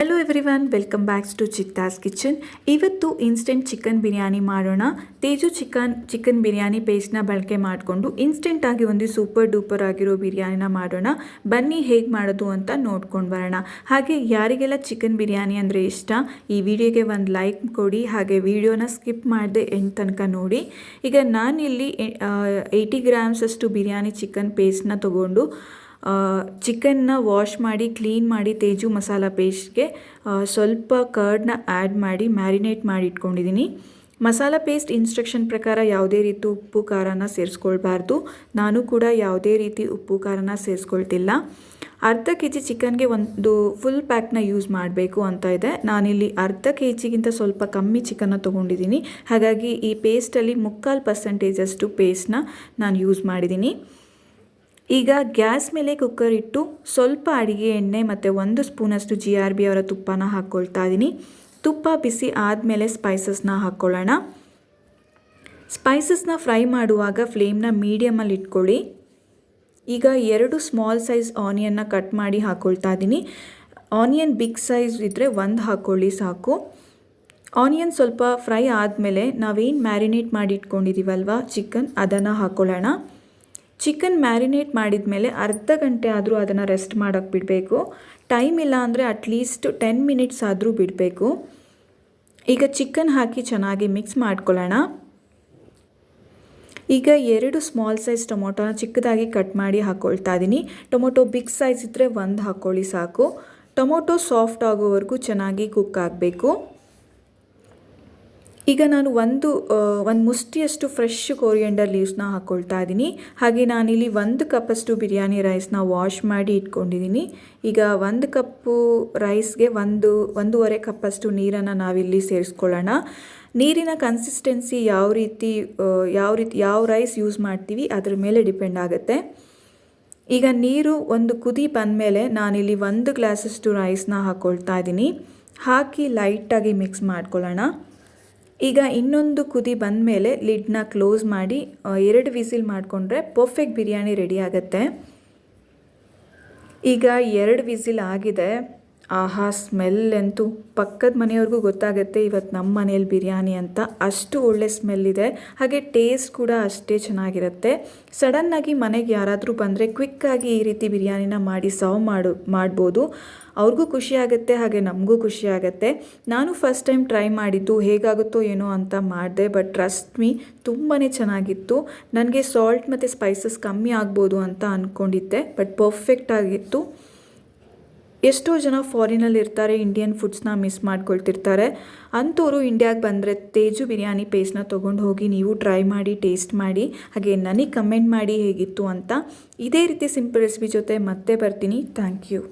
Hello everyone, welcome backs to Chitta's kitchen. ಇವತ್ತು instant chicken biryani ಮಾಡೋಣ. Teju chicken biryani ಪೇಸ್ಟ್ನ ಬಳಕೆ ಮಾಡಿಕೊಂಡು ಇನ್ಸ್ಟೆಂಟಾಗಿ ಒಂದು ಸೂಪರ್ ಡೂಪರ್ ಆಗಿರೋ ಬಿರಿಯಾನಿನ ಮಾಡೋಣ. ಬನ್ನಿ ಹೇಗೆ ಮಾಡೋದು ಅಂತ ನೋಡ್ಕೊಂಡು ಬರೋಣ. ಹಾಗೆ ಯಾರಿಗೆಲ್ಲ ಚಿಕನ್ ಬಿರಿಯಾನಿ ಅಂದರೆ ಇಷ್ಟ, ಈ ವಿಡಿಯೋಗೆ ಒಂದು ಲೈಕ್ ಕೊಡಿ. ಹಾಗೆ ವಿಡಿಯೋನ ಸ್ಕಿಪ್ ಮಾಡದೆ ಎಂಡ್ ತನಕ ನೋಡಿ. ಈಗ ನಾನಿಲ್ಲಿ 80 ಗ್ರಾಮ್ಸ್ ಅಷ್ಟು ಬಿರಿಯಾನಿ ಚಿಕನ್ ಪೇಸ್ಟ್ನ ತೊಗೊಂಡು ಚಿಕನ್ನ ವಾಶ್ ಮಾಡಿ ಕ್ಲೀನ್ ಮಾಡಿ ತೇಜು ಮಸಾಲ ಪೇಸ್ಟ್ಗೆ ಸ್ವಲ್ಪ ಕರ್ಡ್ನ ಆ್ಯಡ್ ಮಾಡಿ ಮ್ಯಾರಿನೇಟ್ ಮಾಡಿ ಇಟ್ಕೊಂಡಿದ್ದೀನಿ. ಮಸಾಲ ಪೇಸ್ಟ್ ಇನ್ಸ್ಟ್ರಕ್ಷನ್ ಪ್ರಕಾರ ಯಾವುದೇ ರೀತಿ ಉಪ್ಪು ಖಾರನ ಸೇರಿಸ್ಕೊಳ್ಬಾರ್ದು. ನಾನು ಕೂಡ ಯಾವುದೇ ರೀತಿ ಉಪ್ಪು ಖಾರನ ಸೇರಿಸ್ಕೊಳ್ತಿಲ್ಲ. ಅರ್ಧ kg ಚಿಕನ್ಗೆ ಒಂದು ಫುಲ್ ಪ್ಯಾಕ್ನ ಯೂಸ್ ಮಾಡಬೇಕು ಅಂತ ಇದೆ. ನಾನಿಲ್ಲಿ ಅರ್ಧ kgಗಿಂತ ಸ್ವಲ್ಪ ಕಮ್ಮಿ ಚಿಕನ್ನ ತೊಗೊಂಡಿದ್ದೀನಿ. ಹಾಗಾಗಿ ಈ ಪೇಸ್ಟಲ್ಲಿ 3/4% ಪೇಸ್ಟ್ನ ನಾನು ಯೂಸ್ ಮಾಡಿದ್ದೀನಿ. ಈಗ ಗ್ಯಾಸ್ ಮೇಲೆ ಕುಕ್ಕರ್ ಇಟ್ಟು ಸ್ವಲ್ಪ ಅಡಿಗೆ ಎಣ್ಣೆ ಮತ್ತು 1 ಸ್ಪೂನಷ್ಟು GRB ಅವರ ತುಪ್ಪನ ಹಾಕ್ಕೊಳ್ತಾ ಇದ್ದೀನಿ. ತುಪ್ಪ ಬಿಸಿ ಆದಮೇಲೆ ಸ್ಪೈಸಸ್ನ ಹಾಕ್ಕೊಳ್ಳೋಣ. ಸ್ಪೈಸಸ್ನ ಫ್ರೈ ಮಾಡುವಾಗ ಫ್ಲೇಮ್ನ ಮೀಡಿಯಮಲ್ಲಿ ಇಟ್ಕೊಳ್ಳಿ. ಈಗ 2 ಸ್ಮಾಲ್ ಸೈಜ್ ಆನಿಯನ್ನ ಕಟ್ ಮಾಡಿ ಹಾಕ್ಕೊಳ್ತಾ ಇದ್ದೀನಿ. ಆನಿಯನ್ ಬಿಗ್ ಸೈಜ್ ಇದ್ದರೆ 1 ಹಾಕ್ಕೊಳ್ಳಿ ಸಾಕು. ಆನಿಯನ್ ಸ್ವಲ್ಪ ಫ್ರೈ ಆದಮೇಲೆ ನಾವೇನು ಮ್ಯಾರಿನೇಟ್ ಮಾಡಿ ಇಟ್ಕೊಂಡಿದ್ದೀವಲ್ವ ಚಿಕನ್, ಅದನ್ನು ಹಾಕ್ಕೊಳ್ಳೋಣ. ಚಿಕನ್ ಮ್ಯಾರಿನೇಟ್ ಮಾಡಿದ ಮೇಲೆ ಅರ್ಧ ಗಂಟೆ ಆದರೂ ಅದನ್ನು ರೆಸ್ಟ್ ಮಾಡೋಕ್ಕೆ ಬಿಡಬೇಕು. ಟೈಮ್ ಇಲ್ಲ ಅಂದರೆ ಅಟ್ಲೀಸ್ಟ್ 10 ಮಿನಿಟ್ಸ್ ಆದರೂ ಬಿಡಬೇಕು. ಈಗ ಚಿಕನ್ ಹಾಕಿ ಚೆನ್ನಾಗಿ ಮಿಕ್ಸ್ ಮಾಡ್ಕೊಳ್ಳೋಣ. ಈಗ 2 ಸ್ಮಾಲ್ ಸೈಜ್ ಟೊಮೊಟೊನ ಚಿಕ್ಕದಾಗಿ ಕಟ್ ಮಾಡಿ ಹಾಕ್ಕೊಳ್ತಾ ಇದ್ದೀನಿ. ಟೊಮೊಟೊ ಬಿಗ್ ಸೈಜ್ ಇದ್ದರೆ 1 ಹಾಕ್ಕೊಳ್ಳಿ ಸಾಕು. ಟೊಮೊಟೊ ಸಾಫ್ಟ್ ಆಗೋವರೆಗೂ ಚೆನ್ನಾಗಿ ಕುಕ್ ಆಗಬೇಕು. ಈಗ ನಾನು ಒಂದು ಮುಷ್ಟಿಯಷ್ಟು ಫ್ರೆಶ್ ಕೊರಿಯಂಡರ್ ಲೀವ್ಸ್ನ ಹಾಕ್ಕೊಳ್ತಾ ಇದ್ದೀನಿ. ಹಾಗೆ ನಾನಿಲ್ಲಿ 1 ಕಪ್ಪಷ್ಟು ಬಿರಿಯಾನಿ ರೈಸ್ನ ವಾಶ್ ಮಾಡಿ ಇಟ್ಕೊಂಡಿದ್ದೀನಿ. ಈಗ 1 ಕಪ್ಪು ರೈಸ್ಗೆ 1.5 ಕಪ್ಪಷ್ಟು ನೀರನ್ನು ನಾವಿಲ್ಲಿ ಸೇರಿಸ್ಕೊಳ್ಳೋಣ. ನೀರಿನ ಕನ್ಸಿಸ್ಟೆನ್ಸಿ ಯಾವ ರೈಸ್ ಯೂಸ್ ಮಾಡ್ತೀವಿ ಅದ್ರ ಮೇಲೆ ಡಿಪೆಂಡ್ ಆಗುತ್ತೆ. ಈಗ ನೀರು ಒಂದು ಕುದಿ ಬಂದಮೇಲೆ ನಾನಿಲ್ಲಿ 1 ಗ್ಲಾಸಷ್ಟು ರೈಸ್ನ ಹಾಕ್ಕೊಳ್ತಾ ಇದ್ದೀನಿ. ಹಾಕಿ ಲೈಟಾಗಿ ಮಿಕ್ಸ್ ಮಾಡ್ಕೊಳ್ಳೋಣ. ಈಗ ಇನ್ನೊಂದು ಕುದಿ ಬಂದಮೇಲೆ ಲಿಡ್ನ ಕ್ಲೋಸ್ ಮಾಡಿ 2 ವಿಸಿಲ್ ಮಾಡಿಕೊಂಡ್ರೆ ಪರ್ಫೆಕ್ಟ್ ಬಿರಿಯಾನಿ ರೆಡಿ ಆಗುತ್ತೆ. ಈಗ 2 ವಿಸಿಲ್ ಆಗಿದೆ. ಆಹಾ, ಸ್ಮೆಲ್ ಅಂತೂ ಪಕ್ಕದ ಮನೆಯವ್ರಿಗೂ ಗೊತ್ತಾಗುತ್ತೆ ಇವತ್ತು ನಮ್ಮ ಮನೇಲಿ ಬಿರಿಯಾನಿ ಅಂತ. ಅಷ್ಟು ಒಳ್ಳೆ ಸ್ಮೆಲ್ ಇದೆ. ಹಾಗೆ ಟೇಸ್ಟ್ ಕೂಡ ಅಷ್ಟೇ ಚೆನ್ನಾಗಿರುತ್ತೆ. ಸಡನ್ನಾಗಿ ಮನೆಗೆ ಯಾರಾದರೂ ಬಂದರೆ ಕ್ವಿಕ್ಕಾಗಿ ಈ ರೀತಿ ಬಿರಿಯಾನಿನ ಮಾಡಿ ಸರ್ವ್ ಮಾಡ್ಬೋದು. ಅವ್ರಿಗೂ ಖುಷಿ ಆಗುತ್ತೆ, ಹಾಗೆ ನಮಗೂ ಖುಷಿ ಆಗುತ್ತೆ. ನಾನು ಫಸ್ಟ್ ಟೈಮ್ ಟ್ರೈ ಮಾಡಿದ್ದು, ಹೇಗಾಗುತ್ತೋ ಏನೋ ಅಂತ ಮಾಡಿದೆ. ಬಟ್ ಟ್ರಸ್ಟ್ ಮೀ, ತುಂಬಾ ಚೆನ್ನಾಗಿತ್ತು. ನನಗೆ ಸಾಲ್ಟ್ ಮತ್ತು ಸ್ಪೈಸಸ್ ಕಮ್ಮಿ ಆಗ್ಬೋದು ಅಂತ ಅಂದ್ಕೊಂಡಿದ್ದೆ, ಬಟ್ ಪರ್ಫೆಕ್ಟ್ ಆಗಿತ್ತು. ಎಷ್ಟೋ ಜನ ಫಾರಿನಲ್ಲಿ ಇರ್ತಾರೆ, ಇಂಡಿಯನ್ ಫುಡ್ಸ್ನ ಮಿಸ್ ಮಾಡ್ಕೊಳ್ತಿರ್ತಾರೆ. ಅಂಥವ್ರು ಇಂಡಿಯಾಗೆ ಬಂದರೆ ತೇಜು ಬಿರಿಯಾನಿ ಪೇಸ್ಟ್ನ ತೊಗೊಂಡು ಹೋಗಿ ನೀವು ಟ್ರೈ ಮಾಡಿ, ಟೇಸ್ಟ್ ಮಾಡಿ. ಹಾಗೆ ನನಗೆ ಕಮೆಂಟ್ ಮಾಡಿ ಹೇಗಿತ್ತು ಅಂತ. ಇದೇ ರೀತಿ ಸಿಂಪಲ್ ರೆಸಿಪಿ ಜೊತೆ ಮತ್ತೆ ಬರ್ತೀನಿ. Thank you.